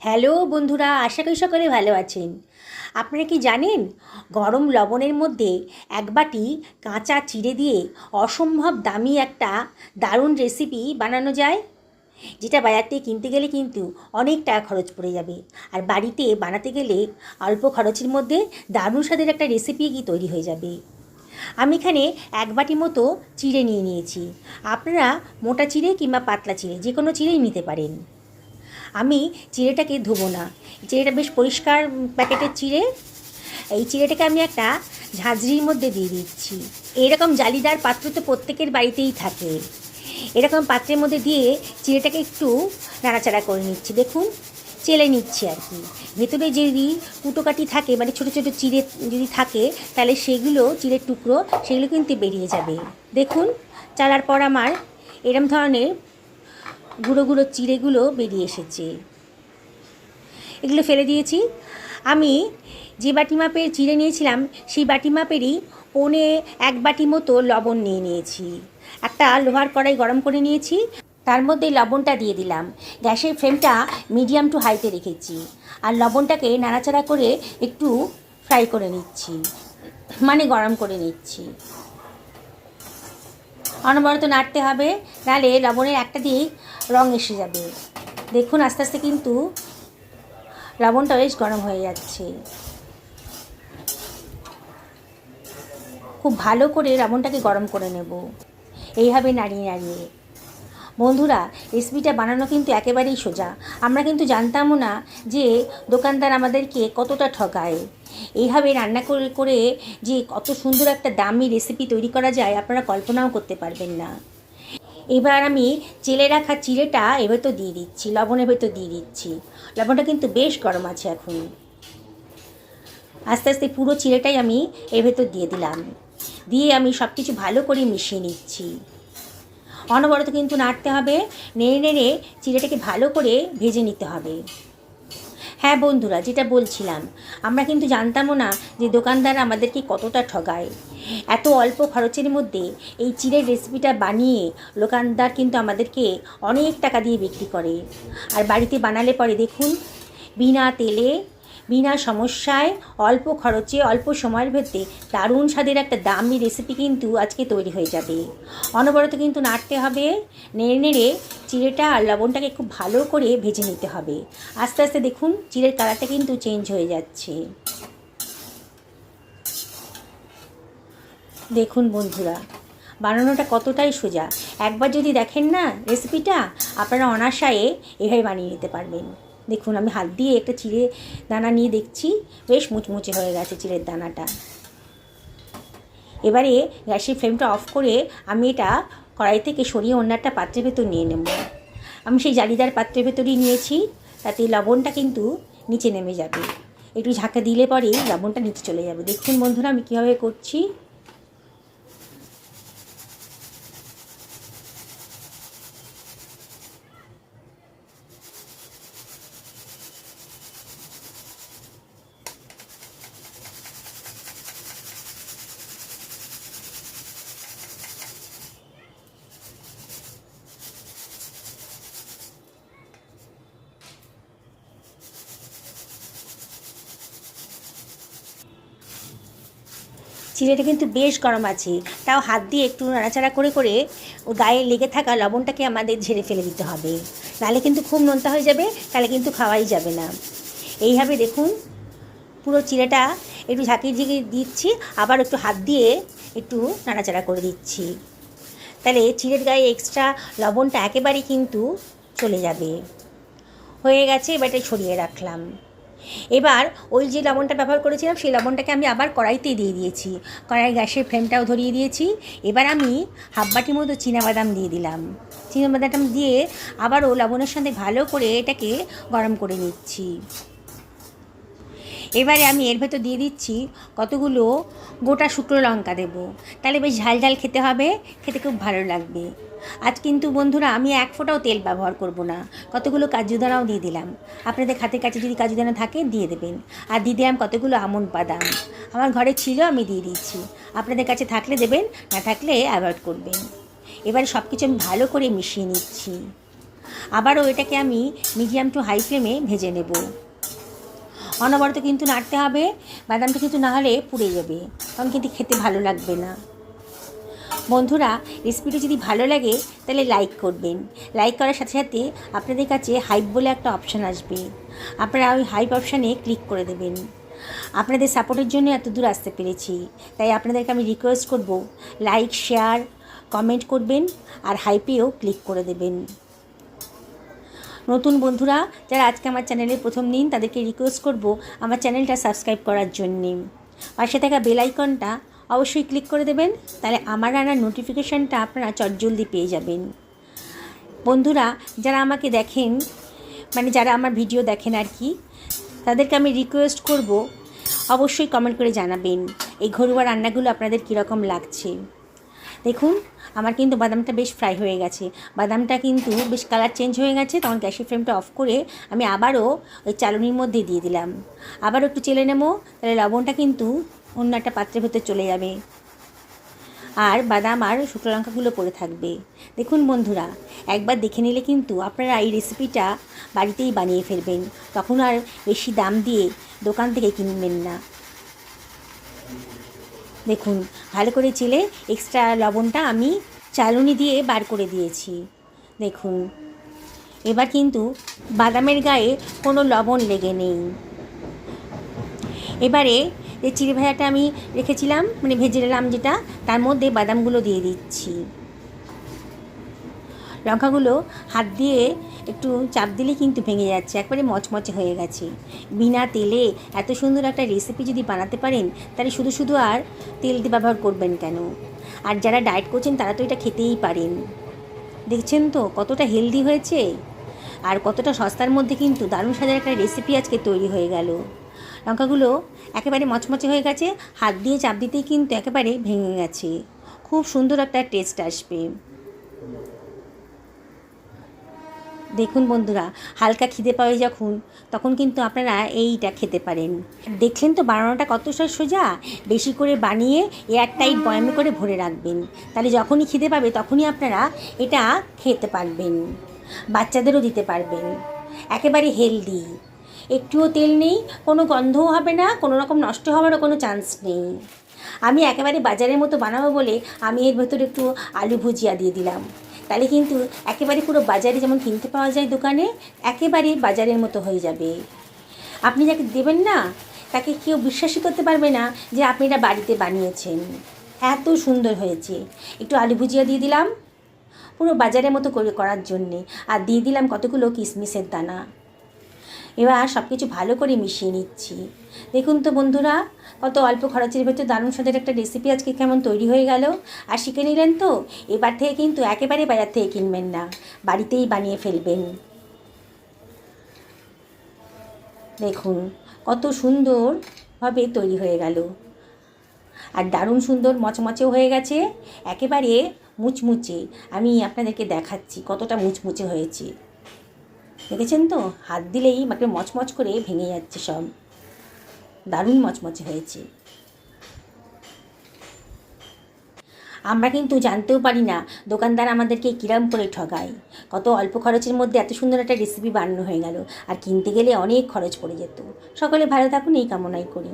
Hello বন্ধুরা, আশা করি সকলে ভালো আছেন। আপনারা কি জানেন গরম লবণের মধ্যে এক বাটি কাঁচা চিড়ে দিয়ে অসম্ভব দামি একটা দারুণ রেসিপি বানানো যায়, যেটা বাজার থেকে কিনতে গেলে কিন্তু অনেক টাকা খরচ পড়ে যাবে, আর বাড়িতে বানাতে গেলে অল্প খরচের মধ্যে দারুণ স্বাদের একটা রেসিপি তৈরি হয়ে যাবে। আমি এখানে এক বাটি মতো চিড়ে নিয়ে নিয়েছি। আপনারা মোটা চিড়ে কিংবা পাতলা চিড়ে যে কোনো চিড়েই নিতে পারেন। আমি চিড়েটাকে ধোবো না, চিড়েটা বেশ পরিষ্কার প্যাকেটের চিড়ে। এই চিড়েটাকে আমি একটা ঝাঁঝরির মধ্যে দিয়ে দিচ্ছি। এরকম জালিদার পাত্র তো প্রত্যেকের বাড়িতেই থাকে। এরকম পাত্রের মধ্যে দিয়ে চিড়েটাকে একটু নাড়াচাড়া করে নিচ্ছি, দেখুন চেলে নিচ্ছি আর কি। ভেতরে যদি কুটোকাটি থাকে, মানে ছোটো ছোটো চিড়ে যদি থাকে, তাহলে সেগুলো চিড়ের টুকরো সেগুলো কিন্তু বেরিয়ে যাবে। দেখুন চালার পর আমার এরম ধরনের গুঁড়ো গুঁড়ো চিড়েগুলো বেরিয়ে এসেছে। এগুলো ফেলে দিয়েছি। আমি যে বাটি মাপের চিড়ে নিয়েছিলাম সেই বাটি মাপেরই পৌনে এক বাটি মতো লবণ নিয়ে নিয়েছি। একটা লোহার কড়াই গরম করে নিয়েছি, তার মধ্যে লবণটা দিয়ে দিলাম। গ্যাসের ফ্লেমটা মিডিয়াম টু হাইতে রেখেছি, আর লবণটাকে নাড়াচাড়া করে একটু ফ্রাই করে নিচ্ছি, মানে গরম করে নিচ্ছি। অনবরত নাড়তে হবে, নাহলে লবণের একটা দিক রং এসে যাবে। দেখুন আস্তে আস্তে কিন্তু লবণটা বেশ গরম হয়ে যাচ্ছে। খুব ভালো করে লবণটাকে গরম করে নেব, এইভাবে নাড়িয়ে নাড়িয়ে। বন্ধুরা, রেসিপিটা বানানো কিন্তু একেবারেই সোজা। আমরা কিন্তু জানতামও না যে দোকানদার আমাদেরকে কতটা ঠকায়। এইভাবে রান্না করে করে যে কত সুন্দর একটা দামি রেসিপি তৈরি করা যায়, আপনারা কল্পনাও করতে পারবেন না। এবার আমি চেলে রাখা চিড়েটা এবার তো দিয়ে দিচ্ছি, লবণের ভেতর দিয়ে দিচ্ছি। লবণটা কিন্তু বেশ গরম আছে এখন। আস্তে আস্তে পুরো চিড়েটাই আমি এর ভেতর দিয়ে দিলাম, দিয়ে আমি সব কিছু ভালো করে মিশিয়ে নিচ্ছি। অনবরত কিন্তু নাড়তে হবে, নেড়ে নেড়ে চিড়েটাকে ভালো করে ভেজে নিতে হবে। হ্যাঁ বন্ধুরা, যেটা বলছিলাম, আমরা কিন্তু জানতামও না যে দোকানদার আমাদেরকে কতটা ঠগায়। এত অল্প খরচের মধ্যে এই চিড়ের রেসিপিটা বানিয়ে দোকানদার কিন্তু আমাদেরকে অনেক টাকা দিয়ে বিক্রি করে। আর বাড়িতে বানালে পরে দেখুন, বিনা তেলে বিনা সমস্যায় অল্প খরচে অল্প সময়ের ভেতরে দারুণ স্বাদের একটা দামি রেসিপি কিন্তু আজকে তৈরি হয়ে যাবে। অনবরত কিন্তু নাড়তে হবে, নেড়ে নেড়ে চিড়েটা আর লবণটাকে খুব ভালো করে ভেজে নিতে হবে। আস্তে আস্তে দেখুন চিড়ের কালারটা কিন্তু চেঞ্জ হয়ে যাচ্ছে। দেখুন বন্ধুরা, বানানোটা কতটাই সোজা। একবার যদি দেখেন না রেসিপিটা, আপনারা অনায়াসে এভাবে বানিয়ে নিতে পারবেন। দেখুন আমি হাত দিয়ে একটা চিড়ে দানা নিয়ে দেখছি, বেশ মুচমুচে হয়ে গেছে চিড়ের দানাটা। এবারে গ্যাসের ফ্লেমটা অফ করে আমি এটা কড়াই থেকে সরিয়ে অন্য একটা পাত্রের ভেতর নিয়ে নেব। আমি সেই জালিদার পাত্রের ভেতরই নিয়েছি, তাতে লবণটা কিন্তু নিচে নেমে যাবে। একটু ঝাঁকা দিলে পরে লবণটা নিচে চলে যাবে। দেখুন বন্ধুরা আমি কীভাবে করছি। চিড়েটা কিন্তু বেশ গরম আছে, তাও হাত দিয়ে একটু নাড়াচাড়া করে করে ও গায়ে লেগে থাকা লবণটাকে আমাদের ঝেড়ে ফেলে দিতে হবে, নাহলে কিন্তু খুব নোনতা হয়ে যাবে, তাহলে কিন্তু খাওয়াই যাবে না। এইভাবে দেখুন পুরো চিড়েটা একটু ঝাঁকিয়ে ঝাঁকিয়ে দিচ্ছি, আবার একটু হাত দিয়ে একটু নাড়াচাড়া করে দিচ্ছি, তাহলে চিড়ের গায়ে এক্সট্রা লবণটা একেবারেই কিন্তু চলে যাবে। হয়ে গেছে, এবার এটা ছড়িয়ে রাখলাম। এবার ওই যে লবণটা ব্যবহার করেছিলাম সেই লবণটাকে আমি আবার কড়াইতে দিয়ে দিয়েছি, কড়াই গ্যাসের ফ্লেমটাও ধরিয়ে দিয়েছি। এবার আমি হাফ বাটি মতো চীনাবাদাম দিয়ে দিলাম। চীনাবাদাম দিয়ে আবারও লবণের সাথে ভালো করে এটাকে গরম করে নিচ্ছি। এবারে আমি এর ভেতর দিয়ে দিচ্ছি কতগুলো গোটা শুকনো লঙ্কা দেবো, তাহলে বেশ ঝাল ঝাল খেতে হবে, খেতে খুব ভালো লাগবে। আজ কিন্তু বন্ধুরা আমি এক ফোঁটাও তেল ব্যবহার করব না। কতগুলো কাজু দানাও দিয়ে দিলাম, আপনাদের হাতের কাছে যদি কাজু দানা থাকে দিয়ে দেবেন। আর দিয়ে দিলাম কতগুলো আমন্ড বাদাম, আমার ঘরে ছিল আমি দিয়ে দিচ্ছি, আপনাদের কাছে থাকলে দেবেন, না থাকলে অ্যাভয়েড করবেন। এবারে সব কিছু আমি ভালো করে মিশিয়ে নিচ্ছি। আবারও এটাকে আমি মিডিয়াম টু হাই ফ্লেমে ভেজে নেব। অনবরত কিন্তু নাড়তে হবে, বাদামটা কিন্তু না হলে পুড়ে যাবে, তখন কিন্তু খেতে ভালো লাগবে না। বন্ধুরা, রেসিপিটি যদি ভালো লাগে তাহলে লাইক করবেন। লাইক করার সাথে সাথে আপনাদের কাছে হাইপ বলে একটা অপশান আসবে, আপনারা ওই হাইপ অপশানে ক্লিক করে দেবেন। আপনাদের সাপোর্টের জন্য এত দূর আসতে পেরেছি, তাই আপনাদেরকে আমি রিকোয়েস্ট করব, লাইক, শেয়ার, কমেন্ট করবেন আর হাইপেও ক্লিক করে দেবেন। নতুন বন্ধুরা যারা আজকে আমার চ্যানেলে প্রথম দিন, তাদেরকে রিকোয়েস্ট করব আমার চ্যানেলটা সাবস্ক্রাইব করার জন্যে। পাশে থাকা বেল আইকনটা অবশ্যই ক্লিক করে দেবেন, তাহলে আমার রান্নার নোটিফিকেশানটা আপনারা চটজলদি পেয়ে যাবেন। বন্ধুরা যারা আমাকে দেখেন, মানে যারা আমার ভিডিও দেখেন আর কি, তাদেরকে আমি রিকোয়েস্ট করব অবশ্যই কমেন্ট করে জানাবেন এই ঘরোয়া রান্নাগুলো আপনাদের কীরকম লাগছে। দেখুন আমার কিন্তু বাদামটা বেশ ফ্রাই হয়ে গেছে, বাদামটা কিন্তু বেশ কালার চেঞ্জ হয়ে গেছে। তখন গ্যাসের ফ্লেমটা অফ করে আমি আবারও ওই চালনির মধ্যে দিয়ে দিলাম, আবারও একটু চেলে নেব, তাহলে লবণটা কিন্তু অন্য একটা পাত্রের ভেতরে চলে যাবে আর বাদাম আর শুকনো লঙ্কাগুলো পড়ে থাকবে। দেখুন বন্ধুরা, একবার দেখে নিলে কিন্তু আপনারা এই রেসিপিটা বাড়িতেই বানিয়ে ফেলবেন, তখন আর বেশি দাম দিয়ে দোকান থেকে কিনবেন না। দেখুন ভালো করে চেলে এক্সট্রা লবণটা আমি চালনি দিয়ে বার করে দিয়েছি। দেখুন এবার কিন্তু বাদামের গায়ে কোনো লবণ লেগে নেই। এবারে যে চিড়ে ভাজাটা আমি রেখেছিলাম, মানে ভেজে নিলাম যেটা, তার মধ্যে বাদামগুলো দিয়ে দিচ্ছি। লঙ্কাগুলো হাত দিয়ে একটু চাপ দিলে কিন্তু ভেঙে যাচ্ছে, একবারে মচমচে হয়ে গেছে। বিনা তেলে এত সুন্দর একটা রেসিপি যদি বানাতে পারেন, তাহলে শুধু শুধু আর তেল দিয়ে ব্যবহার করবেন কেন? আর যারা ডায়েট করছেন তারা তো এটা খেতেই পারেন। দেখছেন তো কতটা হেলদি হয়েছে আর কতটা সস্তার মধ্যে কিন্তু দারুণ স্বাদের একটা রেসিপি আজকে তৈরি হয়ে গেল। লঙ্কাগুলো একেবারে মচমচে হয়ে গেছে, হাত দিয়ে চাপ দিতেই কিন্তু একেবারে ভেঙে গেছে, খুব সুন্দর একটা টেস্ট আসবে। দেখুন বন্ধুরা, হালকা খিদে পাওয়া যখন, তখন কিন্তু আপনারা এইটা খেতে পারেন। দেখলেন তো বানানোটা কত সোজা। বেশি করে বানিয়ে এয়ারটাইট বয়ামে করে ভরে রাখবেন, তাহলে যখনই খিদে পাবে তখনই আপনারা এটা খেতে পারবেন, বাচ্চাদেরও দিতে পারবেন। একেবারে হেলদি, একটুও তেল নেই, কোনো গন্ধও হবে না, কোনো রকম নষ্ট হওয়ারও কোনো চান্স নেই। আমি একেবারে বাজারের মতো বানাবো বলে আমি এর ভেতরে একটু আলু ভুজিয়া দিয়ে দিলাম, তাহলে কিন্তু একেবারে পুরো বাজারে যেমন কিনতে পাওয়া যায় দোকানে, একেবারে বাজারের মতো হয়ে যাবে। আপনি যাকে দেবেন না, তাকে কেউ বিশ্বাসই করতে পারবে না যে আপনি এটা বাড়িতে বানিয়েছেন। এত সুন্দর হয়েছে। একটু আলু ভুজিয়া দিয়ে দিলাম পুরো বাজারের মতো করে করার জন্যে, আর দিয়ে দিলাম কতগুলো কিশমিশের দানা। এবার সব কিছু ভালো করে মিশিয়ে নিচ্ছি। দেখুন তো বন্ধুরা, কত অল্প খরচের ভেতর দারুণ স্বাদের একটা রেসিপি আজকে কেমন তৈরি হয়ে গেল। আর শিখে নিলেন তো, এবার থেকে কিন্তু একেবারে বাজার থেকে কিনবেন না, বাড়িতেই বানিয়ে ফেলবেন। দেখুন কত সুন্দরভাবে তৈরি হয়ে গেল, আর দারুণ সুন্দর মচমচেও হয়ে গেছে, একেবারে মুচমুচে। আমি আপনাদেরকে দেখাচ্ছি কতটা মুচমুচে হয়েছে। দেখেছেন তো, হাত দিলেই মাকে মচমচ করে ভেঙে যাচ্ছে, সব দারুণ মচমচে হয়েছে। আমরা কিন্তু জানতেও পারি না দোকানদার আমাদেরকে কিরম করে ঠগায়। কত অল্প খরচের মধ্যে এত সুন্দর একটা রেসিপি বানানো হয়ে গেল, আর কিনতে গেলে অনেক খরচ পড়ে যেত। সকলে ভালো থাকুন এই কামনাই করি।